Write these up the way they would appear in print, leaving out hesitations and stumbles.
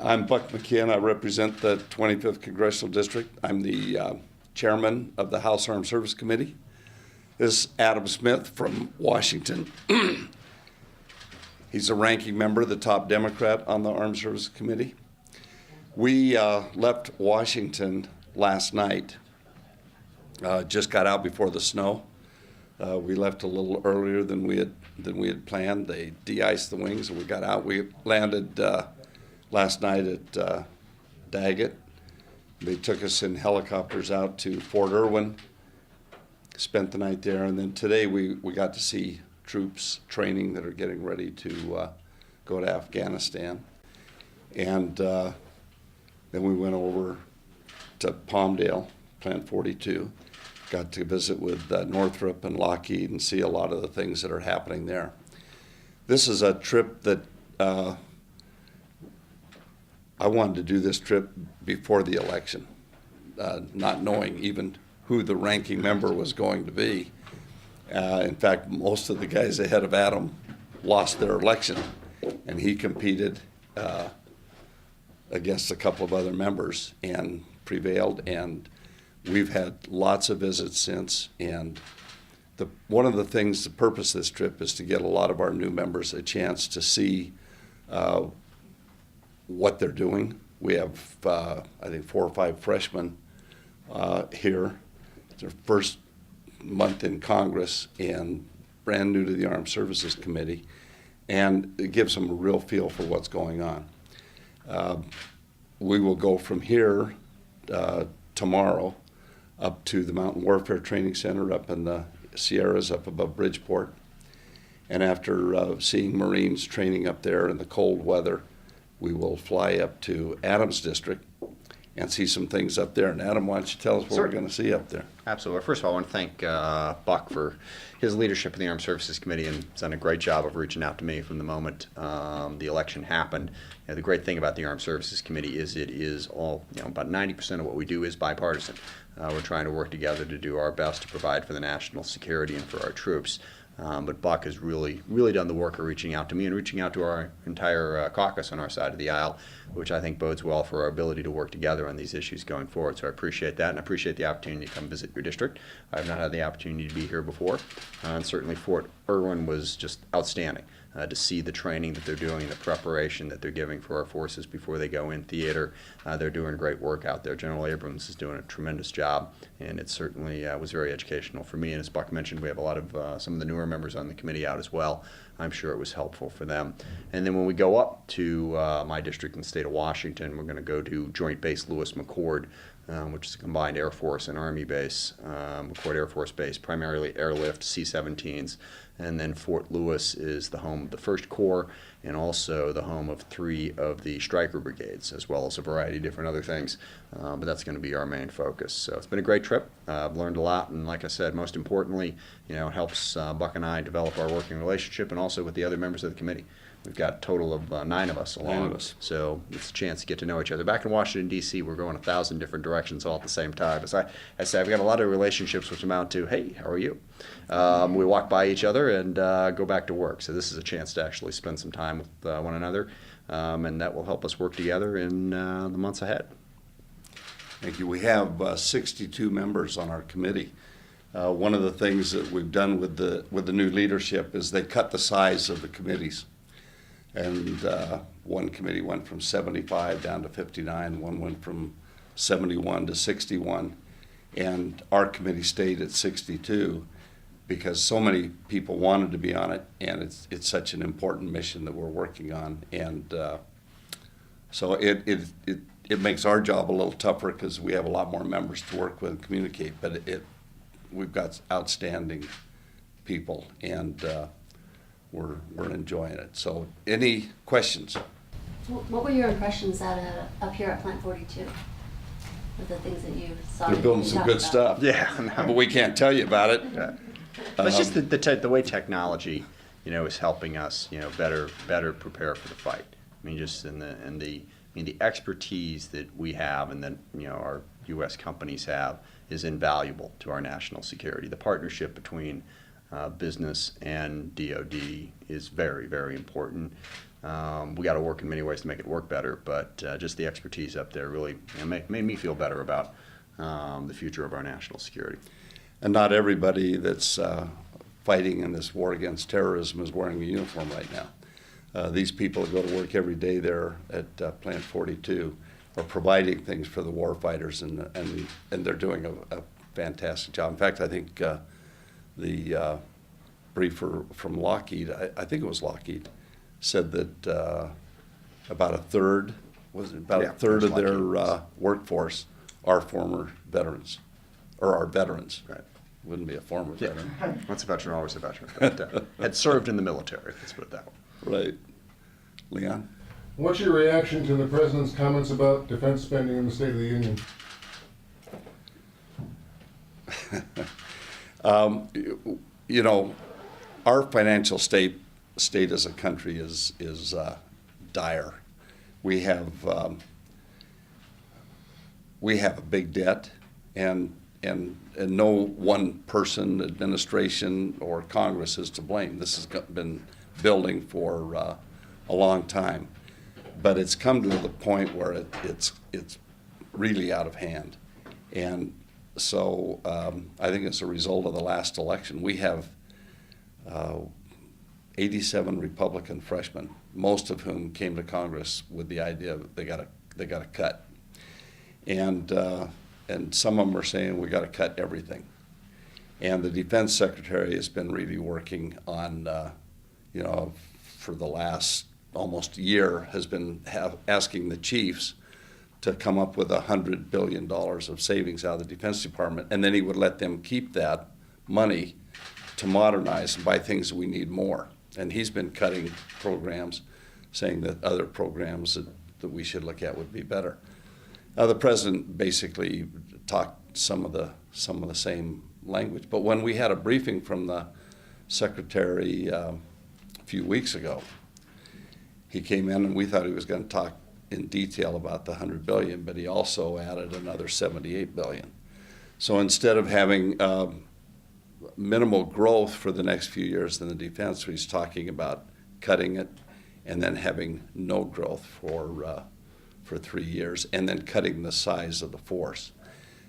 I'm Buck McKeon. I represent the 25th Congressional District. I'm the chairman of the House Armed Services Committee. This is Adam Smith from Washington. He's a ranking member, the top Democrat on the Armed Services Committee. We left Washington last night. Just got out before the snow. We left a little earlier than we had planned. They de-iced the wings and we got out. We landed last night at Daggett. They took us in helicopters out to Fort Irwin, spent the night there, and then today we got to see troops training that are getting ready to go to Afghanistan. And then we went over to Palmdale, Plant 42. Got to visit with Northrop and Lockheed and see a lot of the things that are happening there. This is a trip that I wanted to do this trip before the election, not knowing even who the ranking member was going to be. In fact, most of the guys ahead of Adam lost their election, and he competed against a couple of other members and prevailed, and we've had lots of visits since. And one of the things, the purpose of this trip is to get a lot of our new members a chance to see what they're doing. We have, I think, 4 or 5 freshmen here. It's their first month in Congress and brand new to the Armed Services Committee, and it gives them a real feel for what's going on. We will go from here tomorrow up to the Mountain Warfare Training Center up in the Sierras up above Bridgeport. And after seeing Marines training up there in the cold weather, we will fly up to Adams District and see some things up there. And Adam, why don't you tell us what we're going to see up there? Absolutely. First of all, I want to thank Buck for his leadership in the Armed Services Committee, and he's done a great job of reaching out to me from the moment the election happened. You know, the great thing about the Armed Services Committee is it is all, about 90% of what we do is bipartisan. We're trying to work together to do our best to provide for the national security and for our troops. But Buck has really done the work of reaching out to me and reaching out to our entire caucus on our side of the aisle, which I think bodes well for our ability to work together on these issues going forward. So I appreciate that, and I appreciate the opportunity to come visit your district. I've not had the opportunity to be here before, and certainly Fort Irwin was just outstanding. To see the training that they're doing, the preparation that they're giving for our forces before they go in theater. They're doing great work out there. General Abrams is doing a tremendous job, and it certainly was very educational for me. And as Buck mentioned, we have a lot of some of the newer members on the committee out as well. I'm sure it was helpful for them. And then when we go up to my district in the state of Washington, we're going to go to Joint Base Lewis McChord, which is a combined Air Force and Army base, McChord Air Force Base, primarily airlift, C-17s. And then Fort Lewis is the home of the 1st Corps and also the home of 3 of the Stryker brigades, as well as a variety of different other things. But that's going to be our main focus. So it's been a great trip. I've learned a lot, and like I said, most importantly, it helps Buck and I develop our working relationship, and also with the other members of the committee. We've got a total of 9 of us along. 9 of us. So it's a chance to get to know each other. Back in Washington, D.C., we're going 1,000 different directions all at the same time. As I say, I've got a lot of relationships which amount to, hey, how are you? We walk by each other and go back to work. So this is a chance to actually spend some time with one another, and that will help us work together in the months ahead. Thank you. We have 62 members on our committee. One of the things that we've done with the new leadership is they cut the size of the committees. And one committee went from 75 down to 59, one went from 71 to 61, and our committee stayed at 62 because so many people wanted to be on it, and it's such an important mission that we're working on. And so it makes our job a little tougher because we have a lot more members to work with and communicate, but we've got outstanding people, and we're enjoying it. So any questions? What were your impressions up here at Plant 42 with the things that you saw? They're building some good stuff. Yeah, but we can't tell you about it. Yeah. But it's just the way technology, is helping us, better prepare for the fight. I mean, just the expertise that we have and that our U.S. companies have is invaluable to our national security. The partnership between business and DoD is very, very important. We got to work in many ways to make it work better, but just the expertise up there really made me feel better about the future of our national security. And not everybody that's fighting in this war against terrorism is wearing a uniform right now. These people that go to work every day there at Plant 42 are providing things for the war fighters, and they're doing a fantastic job. In fact, I think the briefer from Lockheed, I think it was Lockheed, said that about a third of their workforce are former veterans, or are veterans. Right. Wouldn't be a former veteran. Once a veteran, always a veteran. But, had served in the military, let's put it that way. Right. Leon? What's your reaction to the president's comments about defense spending in the State of the Union? You know, our financial state as a country is dire. We have a big debt, and no one person, administration, or Congress is to blame. This has been building for a long time, but it's come to the point where it's really out of hand, and so I think it's a result of the last election. We have 87 Republican freshmen, most of whom came to Congress with the idea that they got to cut, and some of them are saying we got to cut everything. And the defense secretary has been really working on, for the last almost year, has been asking the chiefs to come up with $100 billion of savings out of the Defense Department, and then he would let them keep that money to modernize and buy things that we need more. And he's been cutting programs, saying that other programs that we should look at would be better. The president basically talked some of the same language, but when we had a briefing from the secretary a few weeks ago, he came in and we thought he was going to talk in detail about the $100 billion, but he also added another $78 billion. So instead of having minimal growth for the next few years in the defense, he's talking about cutting it and then having no growth for 3 years, and then cutting the size of the force.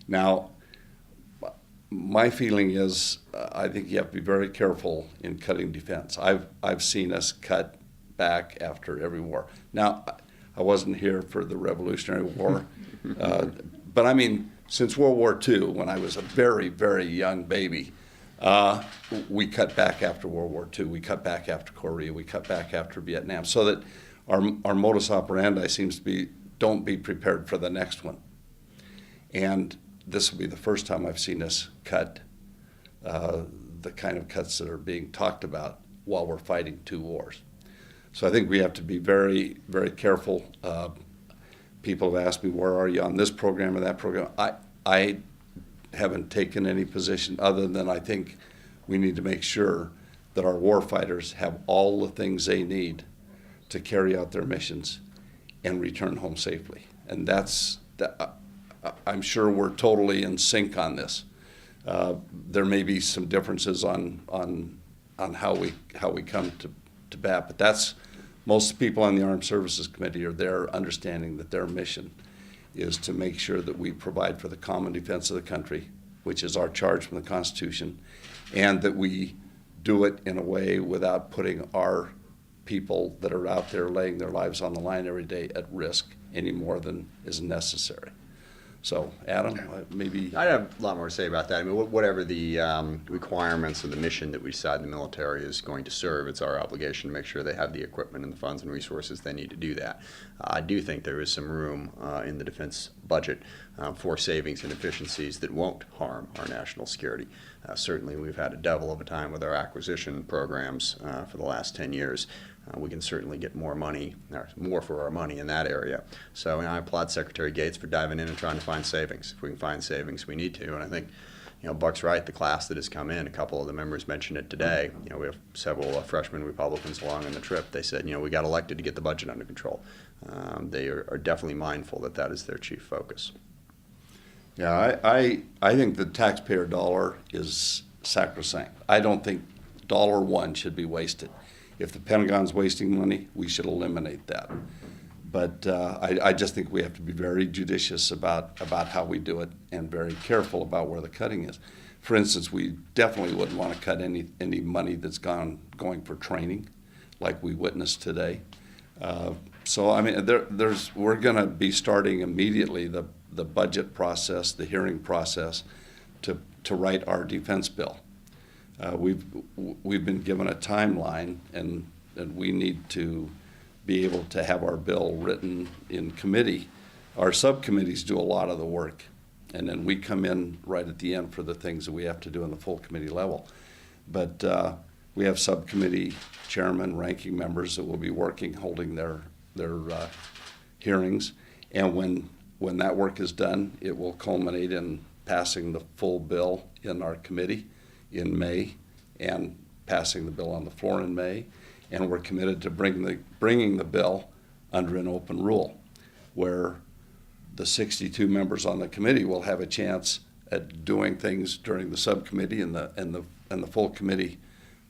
Now, my feeling is I think you have to be very careful in cutting defense. I've seen us cut back after every war. Now, I wasn't here for the Revolutionary War, but I mean, since World War II, when I was a very, very young baby, we cut back after World War II. We cut back after Korea. We cut back after Vietnam. So that our modus operandi seems to be, don't be prepared for the next one. And this will be the first time I've seen us cut the kind of cuts that are being talked about while we're fighting 2 wars. So I think we have to be very, very careful. People have asked me, where are you on this program or that program? I haven't taken any position other than I think we need to make sure that our warfighters have all the things they need to carry out their missions and return home safely. And I'm sure we're totally in sync on this. There may be some differences on how we come to bat, but that's, most people on the Armed Services Committee are there understanding that their mission is to make sure that we provide for the common defense of the country, which is our charge from the Constitution, and that we do it in a way without putting our people that are out there laying their lives on the line every day at risk any more than is necessary. So, Adam, maybe... I have a lot more to say about that. I mean, whatever the requirements of the mission that we decide the military is going to serve, it's our obligation to make sure they have the equipment and the funds and resources they need to do that. I do think there is some room in the defense budget for savings and efficiencies that won't harm our national security. Certainly, we've had a devil of a time with our acquisition programs for the last 10 years. We can certainly get more money, or more for our money in that area. So I applaud Secretary Gates for diving in and trying to find savings. If we can find savings, we need to. And I think, Buck's right. The class that has come in, a couple of the members mentioned it today. We have several freshman Republicans along on the trip. They said, we got elected to get the budget under control. They are definitely mindful that that is their chief focus. Yeah, I think the taxpayer dollar is sacrosanct. I don't think $1 should be wasted. If the Pentagon's wasting money, we should eliminate that. But I just think we have to be very judicious about how we do it and very careful about where the cutting is. For instance, we definitely wouldn't want to cut any money that's going for training, like we witnessed today. So I mean, we're going to be starting immediately the budget process, the hearing process, to write our defense bill. We've been given a timeline, and we need to be able to have our bill written in committee. Our subcommittees do a lot of the work, and then we come in right at the end for the things that we have to do in the full committee level. But we have subcommittee chairmen, ranking members that will be working, holding their hearings, and when that work is done, it will culminate in passing the full bill in our committee in May and passing the bill on the floor in May. And we're committed to bringing the bill under an open rule, where the 62 members on the committee will have a chance at doing things during the subcommittee and the full committee.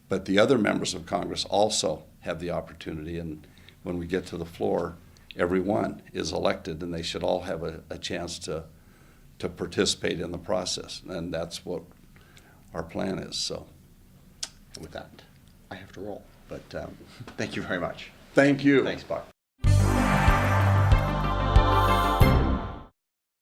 But the other members of Congress also have the opportunity, and when we get to the floor, everyone is elected, and they should all have a chance to participate in the process. And that's what our plan is. So With that, I have to roll. But thank you very much. thank you. Thanks, Buck.